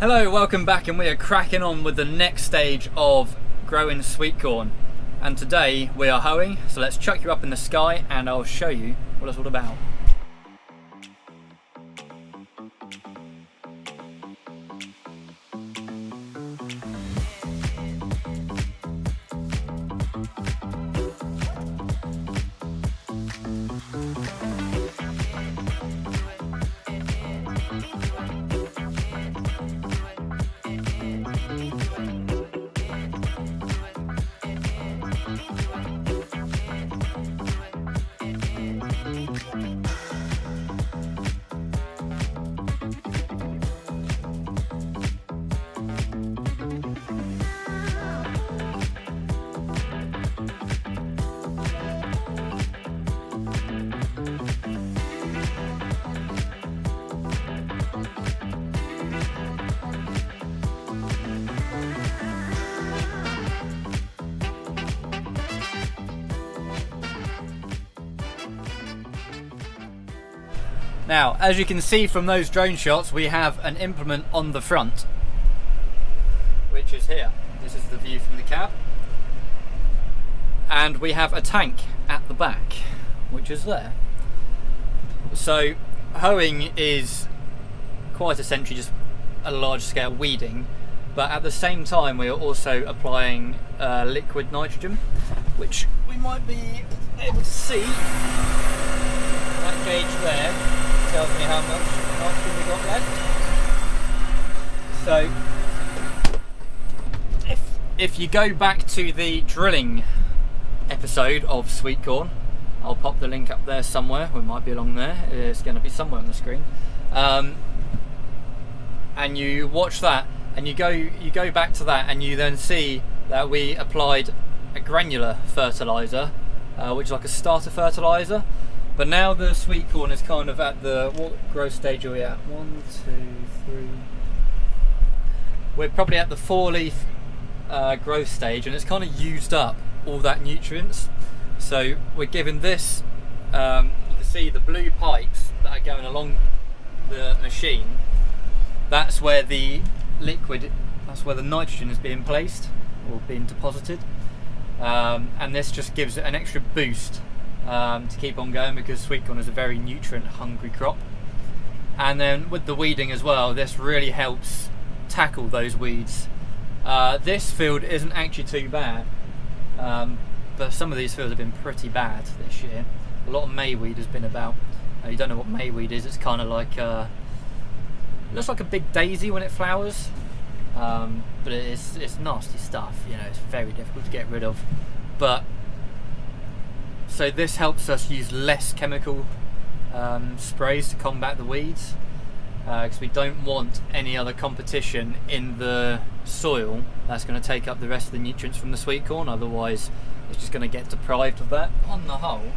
Hello, welcome back, and we are cracking on with the next stage of growing sweet corn. And today we are hoeing, so let's chuck you up in the sky and I'll show you what it's all about. Now, as you can see from those drone shots, we have an implement on the front, which is here. This is the view from the cab. And we have a tank at the back, which is there. So, hoeing is quite essentially just a large scale weeding, but at the same time we are also applying liquid nitrogen, which we might be able to see. That gauge there tells me how much nitrogen we got left. So if you go back to the drilling episode of sweet corn, I'll pop the link up there somewhere. We might be along there. It's going to be somewhere on the screen. And you watch that, and you go back to that, and you then see that we applied a granular fertilizer, which is like a starter fertilizer. But now the sweet corn is kind of at the, what growth stage are we at? 1, 2, 3. We're probably at the 4-leaf growth stage, and it's kind of used up all that nutrients. So we're giving this, you can see the blue pipes that are going along the machine. That's where the liquid, that's where the nitrogen is being placed or being deposited. And this just gives it an extra boost to keep on going, because sweet corn is a very nutrient hungry crop. And then with the weeding as well, this really helps tackle those weeds. This field isn't actually too bad, but some of these fields have been pretty bad this year. A lot of mayweed has been about. You don't know what mayweed is, it's kind of like it looks like a big daisy when it flowers, but it's nasty stuff, you know. It's very difficult to get rid of. But so this helps us use less chemical sprays to combat the weeds, because we don't want any other competition in the soil that's going to take up the rest of the nutrients from the sweet corn. Otherwise it's just going to get deprived of that. On the whole,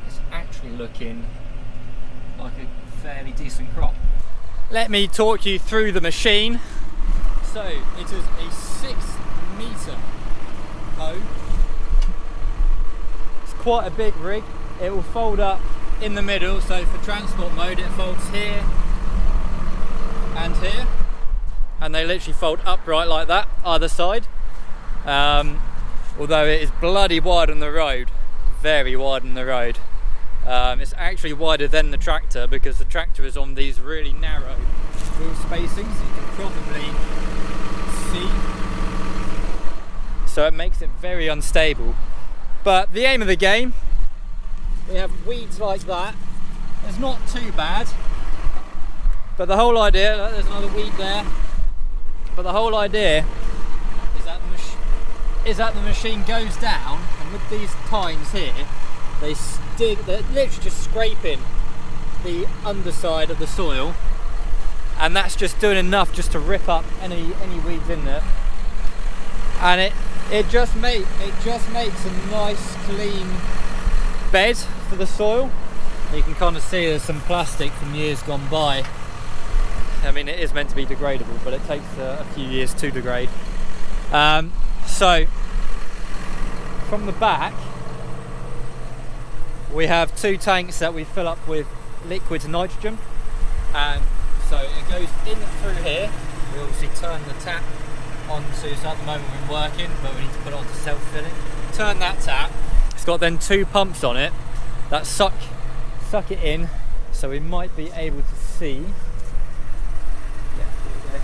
it's actually looking like a fairly decent crop. Let me talk you through the machine. So it is a 6-metre hoe. Quite a big rig. It will fold up in the middle, so for transport mode it folds here and here, and they literally fold upright like that either side. Although it is bloody wide on the road, very wide on the road. It's actually wider than the tractor, because the tractor is on these really narrow wheel spacings, you can probably see, so it makes it very unstable. But the aim of the game, we have weeds like that. It's not too bad, but the whole idea, there's another weed there, but the whole idea is that the machine goes down, and with these tines here, they're literally just scraping the underside of the soil, and that's just doing enough just to rip up any weeds in there, and it just makes a nice clean bed for the soil. You can kind of see there's some plastic from years gone by. I mean, it is meant to be degradable, but it takes a few years to degrade. So from the back we have 2 tanks that we fill up with liquid nitrogen, and so it goes in through here, We obviously turn the tap onto, so at the moment we're working, but we need to put it onto self-filling. Turn that tap. It's got then 2 pumps on it that suck it in, so we might be able to see. Yeah, there we go.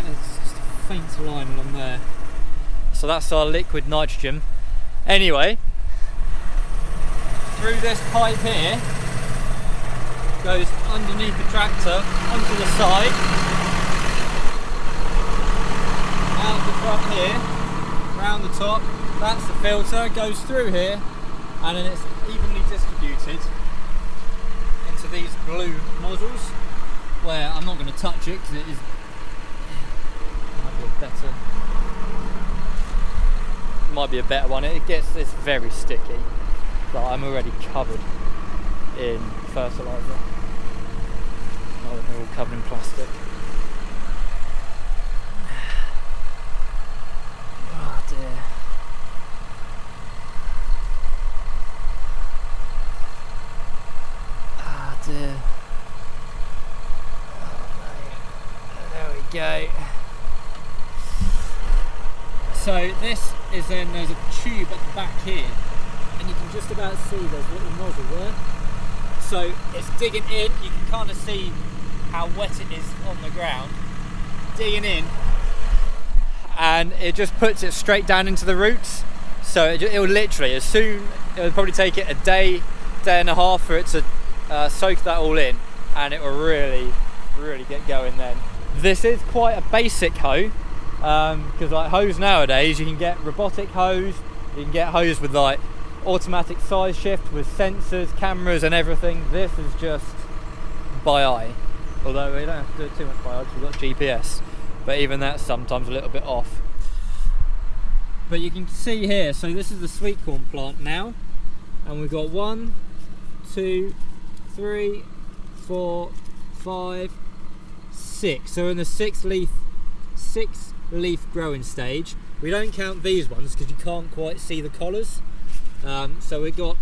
There's just a faint line along there. So that's our liquid nitrogen. Anyway, through this pipe here, goes underneath the tractor, onto the side, out the front here, round the top. That's the filter, goes through here, and then it's evenly distributed into these blue nozzles, where I'm not going to touch it because it is might be a better one. It's very sticky, but I'm already covered in fertiliser. Now that they're all covered in plastic. Oh dear. Ah dear. Oh, there we go. So this is then, there's a tube at the back here, and you can just about see there's a little nozzle there. So it's digging in, you can kind of see how wet it is on the ground, digging in, and it just puts it straight down into the roots. So it'll literally, it'll probably take it a day and a half for it to soak that all in, and it will really get going then. This is quite a basic hoe, because like hose nowadays, you can get robotic hose, you can get hose with like automatic size shift with sensors, cameras and everything. This is just by eye, although we don't have to do it too much by eye because we've got GPS, but even that's sometimes a little bit off. But you can see here, so this is the sweet corn plant now, and we've got 1, 2, 3, 4, 5, 6. So we're in the 6 leaf growing stage. We don't count these ones because you can't quite see the collars. So we've got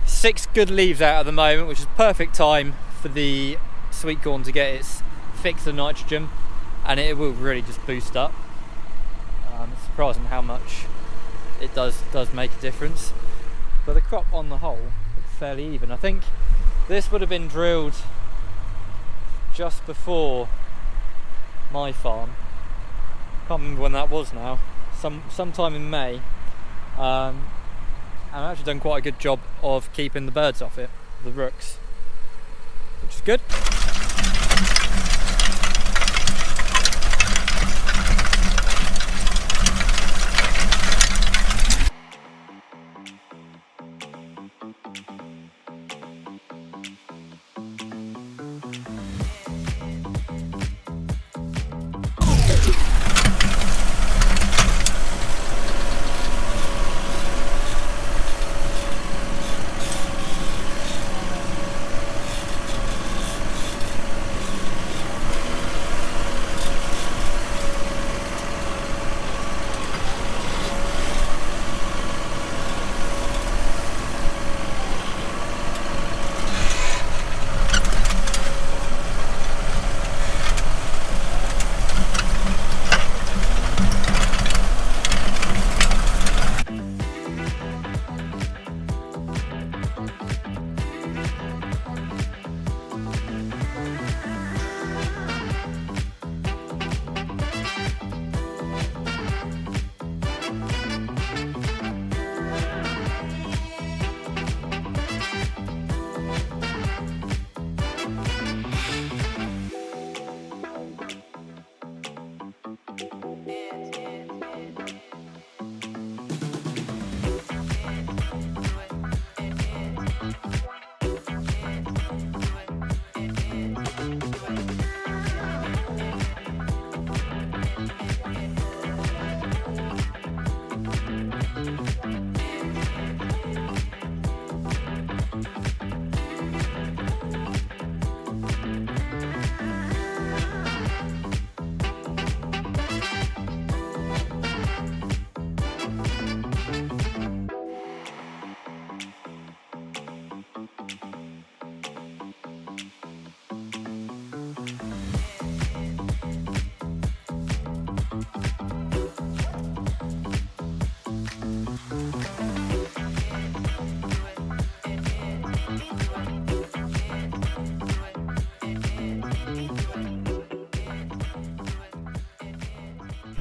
6 good leaves out at the moment, which is perfect time for the sweet corn to get its fix of nitrogen, and it will really just boost up. It's surprising how much it does make a difference. But the crop on the whole looks fairly even. I think this would have been drilled just before my farm. Can't remember when that was now. Sometime in May. I've actually done quite a good job of keeping the birds off it, the rooks, which is good.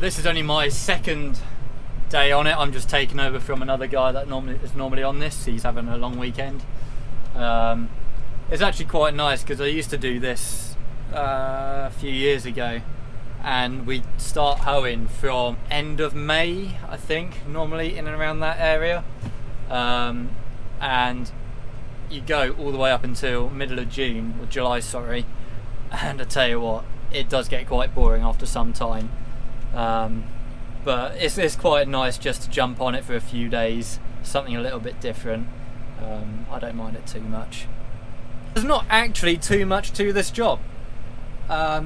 This is only my second day on it. I'm just taking over from another guy that is normally on this. He's having a long weekend. It's actually quite nice because I used to do this a few years ago, and we start hoeing from end of May, I think, normally in and around that area, and you go all the way up until middle of June, or July, sorry, and I tell you what, it does get quite boring after some time, but it's quite nice just to jump on it for a few days, something a little bit different. I don't mind it too much. There's not actually too much to this job. I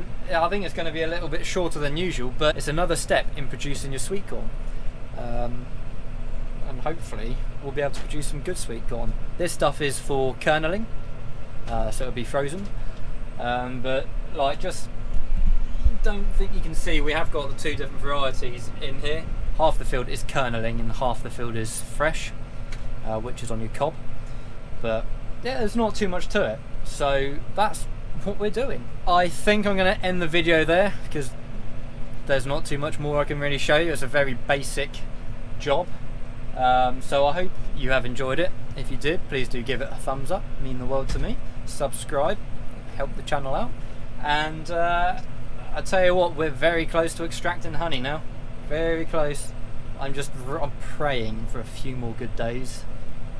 think it's going to be a little bit shorter than usual, but it's another step in producing your sweet corn. And hopefully we'll be able to produce some good sweet corn. This stuff is for kerneling, so it'll be frozen. But like, just don't think you can see, we have got the two different varieties in here. Half the field is kerneling and half the field is fresh, which is on your cob. But yeah, there's not too much to it. So that's what we're doing. I think I'm going to end the video there because there's not too much more I can really show you. It's a very basic job. So I hope you have enjoyed it. If you did, please do give it a thumbs up, it means the world to me. Subscribe, help the channel out. And I tell you what, we're very close to extracting honey now. Very close. I'm praying for a few more good days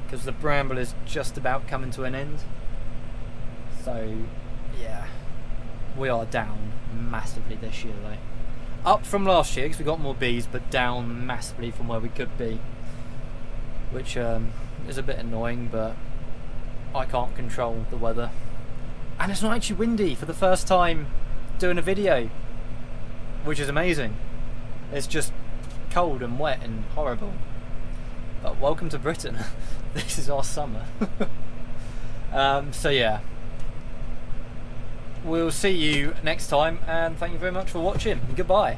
because the bramble is just about coming to an end. So yeah, we are down massively this year though. Up from last year because we got more bees, but down massively from where we could be, which is a bit annoying, but I can't control the weather. And it's not actually windy for the first time doing a video, which is amazing. It's just cold and wet and horrible. But welcome to Britain. This is our summer. So yeah, we'll see you next time, and thank you very much for watching. Goodbye.